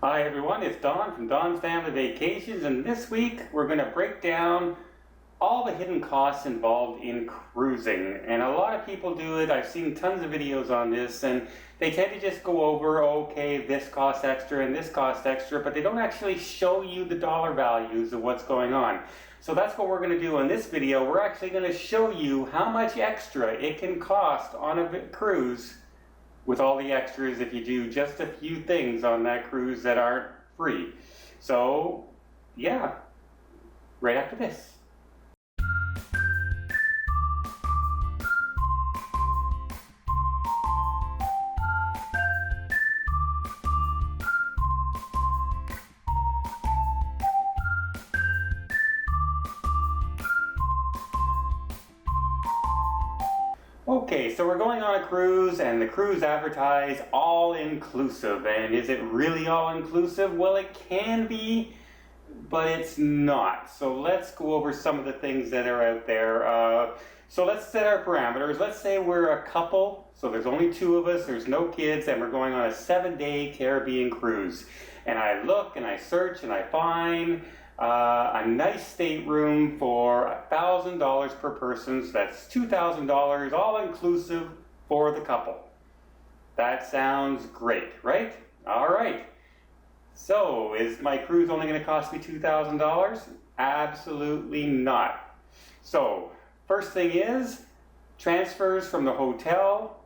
Hi everyone, it's Don from Don's Family Vacations, and this week we're going to break down all the hidden costs involved in cruising. And a lot of people do it. I've seen tons of videos on this, and they tend to just go over, okay, this costs extra and this costs extra, but they don't actually show you the dollar values of what's going on. So that's what we're going to do in this video. We're actually going to show you how much extra it can cost on a cruise, with all the extras if you do just a few things on that cruise that aren't free. So, yeah, right after this. Okay, so we're going on a cruise, and the cruise advertise all-inclusive. And is it really all-inclusive? Well, it can be, but it's not. So let's go over some of the things that are out there. So let's set our parameters. Let's say we're a couple, so there's only two of us, there's no kids, and we're going on a 7-day Caribbean cruise. And I look and I search and I find a nice stateroom for $1,000 per person, so that's $2,000 all inclusive for the couple. That sounds great, right? All right. So is my cruise only going to cost me $2,000? Absolutely not. So first thing is transfers from the hotel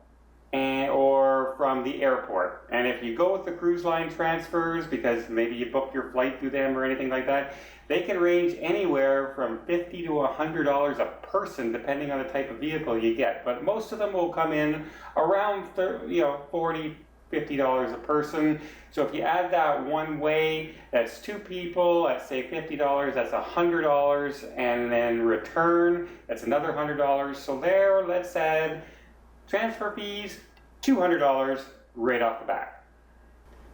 or from the airport. And if you go with the cruise line transfers, because maybe you book your flight through them or anything like that, they can range anywhere from $50 to $100 a person, depending on the type of vehicle you get. But most of them will come in around $40, $50 a person. So if you add that one way, that's two people, let's say $50, that's $100, and then return, that's another $100. So there, let's add transfer fees, $200 right off the bat.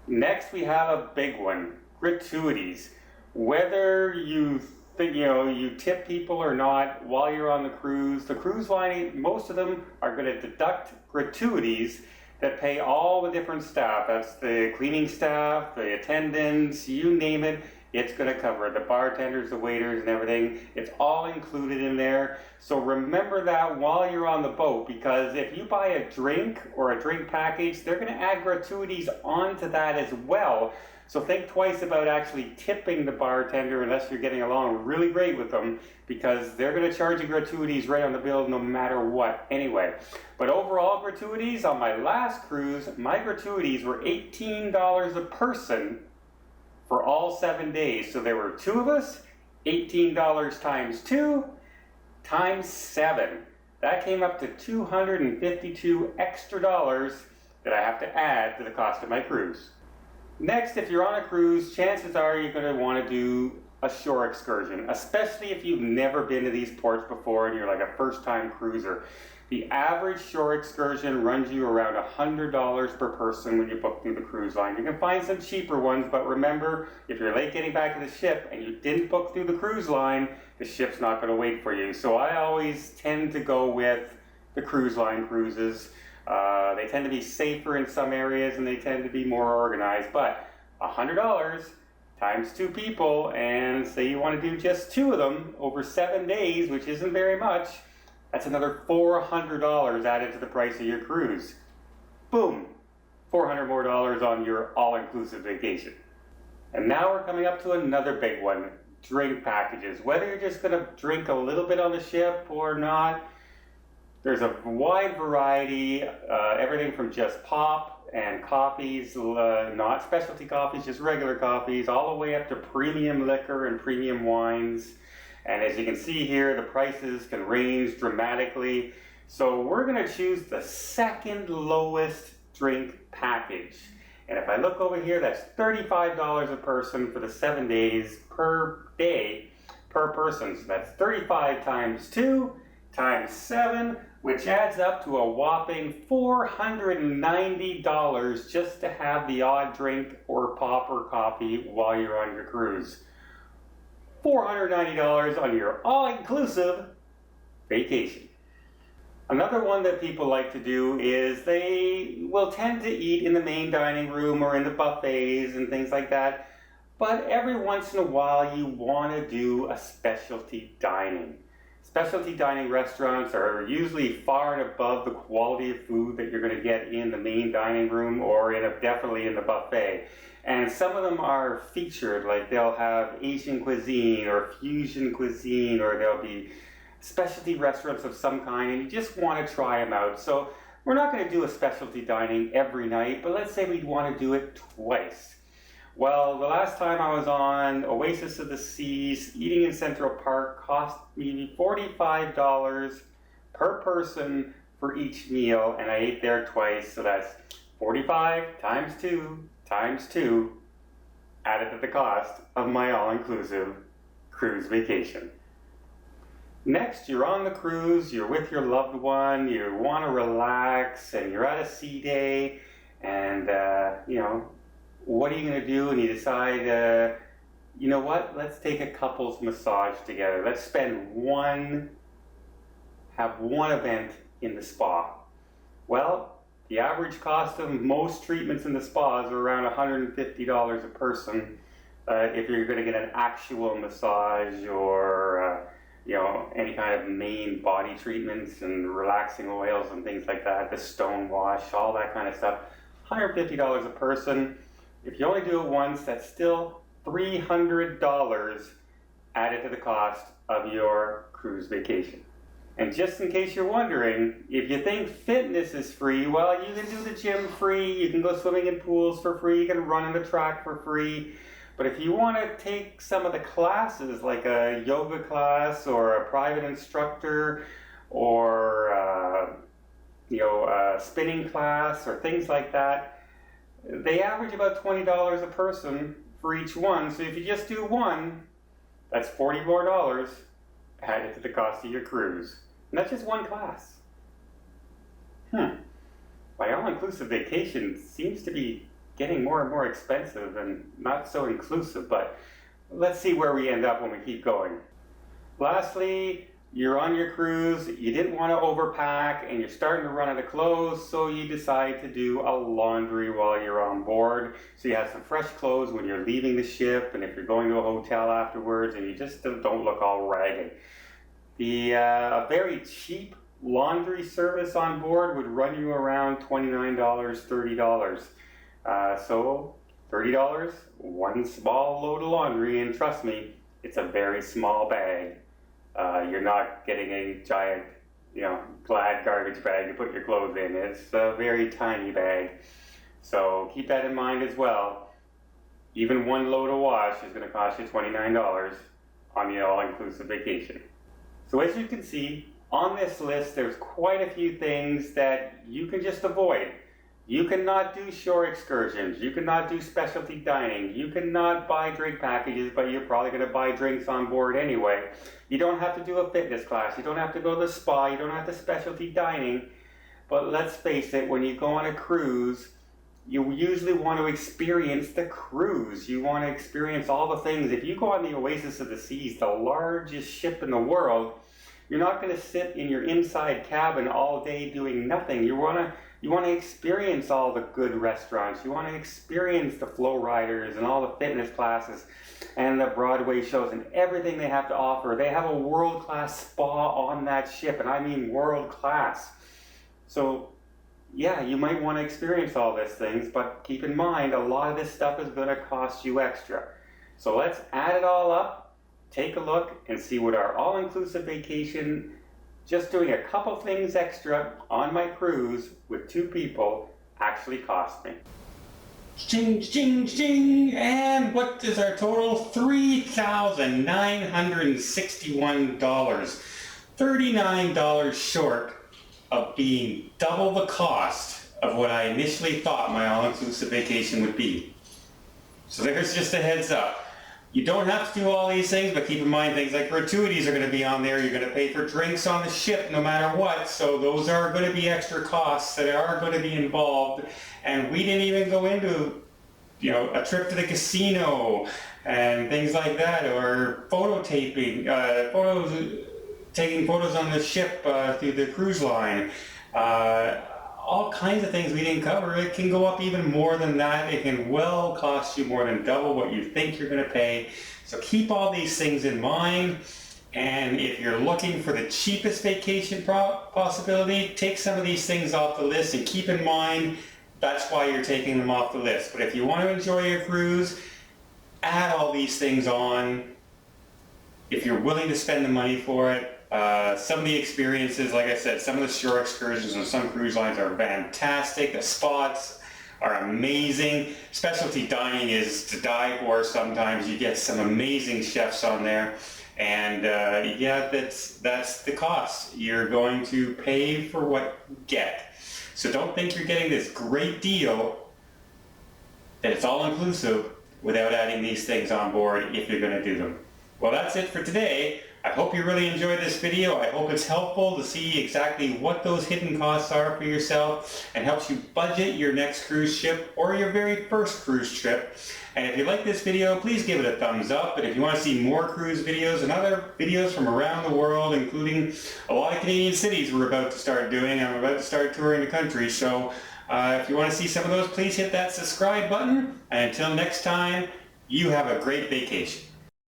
Next, we have a big one, gratuities. Whether you think, you tip people or not while you're on the cruise line, most of them are going to deduct gratuities that pay all the different staff. That's the cleaning staff, the attendants, you name it. It's going to cover it. The bartenders, the waiters, and everything. It's all included in there. So remember that while you're on the boat, because if you buy a drink or a drink package, they're going to add gratuities onto that as well. So think twice about actually tipping the bartender unless you're getting along really great with them, because they're going to charge you gratuities right on the bill no matter what anyway. But overall gratuities, on my last cruise, my gratuities were $18 a person for all 7 days. So there were two of us, $18 times 2 times 7. That came up to $252 extra dollars that I have to add to the cost of my cruise. Next, if you're on a cruise, chances are you're going to want to do a shore excursion, especially if you've never been to these ports before and you're like a first-time cruiser. The average shore excursion runs you around $100 per person when you book through the cruise line. You can find some cheaper ones, but remember, if you're late getting back to the ship and you didn't book through the cruise line, the ship's not going to wait for you. So I always tend to go with the cruise line cruises. They tend to be safer in some areas and they tend to be more organized, but $100 times two people, and say you want to do just two of them over 7 days, which isn't very much, that's another $400 added to the price of your cruise. Boom, $400 more on your all-inclusive vacation. And now we're coming up to another big one, drink packages. Whether you're just going to drink a little bit on the ship or not, there's a wide variety, everything from just pop and coffees, not specialty coffees, just regular coffees, all the way up to premium liquor and premium wines. And as you can see here, the prices can range dramatically. So we're going to choose the second lowest drink package. And if I look over here, that's $35 a person for the 7 days per day per person. So that's 35 times 2 times 7, which adds up to a whopping $490 just to have the odd drink or pop or coffee while you're on your cruise. $490 on your all-inclusive vacation. Another one that people like to do is they will tend to eat in the main dining room or in the buffets and things like that. But every once in a while you want to do a specialty dining. Specialty dining restaurants are usually far and above the quality of food that you're going to get in the main dining room or definitely in the buffet. And some of them are featured, like they'll have Asian cuisine or fusion cuisine, or there'll be specialty restaurants of some kind, and you just want to try them out. So we're not going to do a specialty dining every night, but let's say we'd want to do it twice. Well, the last time I was on Oasis of the Seas, eating in Central Park cost me $45 per person for each meal, and I ate there twice, so that's 45 times 2 times 2 added to the cost of my all-inclusive cruise vacation. Next, you're on the cruise, you're with your loved one, you want to relax, and you're at a sea day, and what are you going to do? And you decide, you know what, let's take a couples massage together. Let's have one event in the spa. Well, the average cost of most treatments in the spas are around $150 a person if you're going to get an actual massage or any kind of main body treatments and relaxing oils and things like that, the stone wash, all that kind of stuff. $150 a person. If you only do it once, that's still $300 added to the cost of your cruise vacation. And just in case you're wondering, if you think fitness is free, well, you can do the gym free, you can go swimming in pools for free, you can run on the track for free. But if you want to take some of the classes, like a yoga class or a private instructor or a spinning class or things like that, they average about $20 a person for each one. So if you just do one, that's $44 added to the cost of your cruise. And that's just one class. My all-inclusive vacation seems to be getting more and more expensive and not so inclusive, but let's see where we end up when we keep going. Lastly, you're on your cruise, you didn't want to overpack, and you're starting to run out of clothes, so you decide to do a laundry while you're on board. So you have some fresh clothes when you're leaving the ship, and if you're going to a hotel afterwards, and you just don't look all ragged. A very cheap laundry service on board would run you around $29, $30. So $30, one small load of laundry, and trust me, it's a very small bag. You're not getting a giant, Glad garbage bag to put your clothes in. It's a very tiny bag. So keep that in mind as well. Even one load of wash is going to cost you $29 on the all-inclusive vacation. So as you can see, on this list, there's quite a few things that you can just avoid. You cannot do shore excursions. You cannot do specialty dining. You cannot buy drink packages, but you're probably going to buy drinks on board anyway. You don't have to do a fitness class. You don't have to go to the spa. You don't have to specialty dining. But let's face it, when you go on a cruise, you usually want to experience the cruise. You want to experience all the things. If you go on the Oasis of the Seas, the largest ship in the world, you're not going to sit in your inside cabin all day doing nothing. You want to experience all the good restaurants. You want to experience the flow riders and all the fitness classes and the Broadway shows and everything they have to offer. They have a world-class spa on that ship, and I mean world-class. So yeah, you might want to experience all these things, but keep in mind, a lot of this stuff is going to cost you extra. So let's add it all up, take a look, and see what our all-inclusive vacation, just doing a couple things extra on my cruise with 2 people, actually cost me. Ching, ching, ching! And what is our total? $3,961. $39 short of being double the cost of what I initially thought my all-inclusive vacation would be. So there's just a heads up. You don't have to do all these things, but keep in mind things like gratuities are going to be on there. You're going to pay for drinks on the ship no matter what, so those are going to be extra costs that are going to be involved. And we didn't even go into, a trip to the casino and things like that, or photo taking photos on the ship through the cruise line. All kinds of things we didn't cover. It can go up even more than that. It can well cost you more than double what you think you're going to pay. So keep all these things in mind. And if you're looking for the cheapest vacation possibility, take some of these things off the list and keep in mind that's why you're taking them off the list. But if you want to enjoy your cruise, add all these things on. If you're willing to spend the money for it, some of the experiences, like I said, some of the shore excursions on some cruise lines are fantastic. The spots are amazing. Specialty dining is to die for sometimes. You get some amazing chefs on there. And yeah, that's the cost. You're going to pay for what you get. So don't think you're getting this great deal, that it's all inclusive, without adding these things on board if you're going to do them. Well, that's it for today. I hope you really enjoyed this video. I hope it's helpful to see exactly what those hidden costs are for yourself and helps you budget your next cruise ship or your very first cruise trip. And if you like this video, please give it a thumbs up. And if you want to see more cruise videos and other videos from around the world, including a lot of Canadian cities we're about to start doing, I'm about to start touring the country. So if you want to see some of those, please hit that subscribe button. And until next time, you have a great vacation.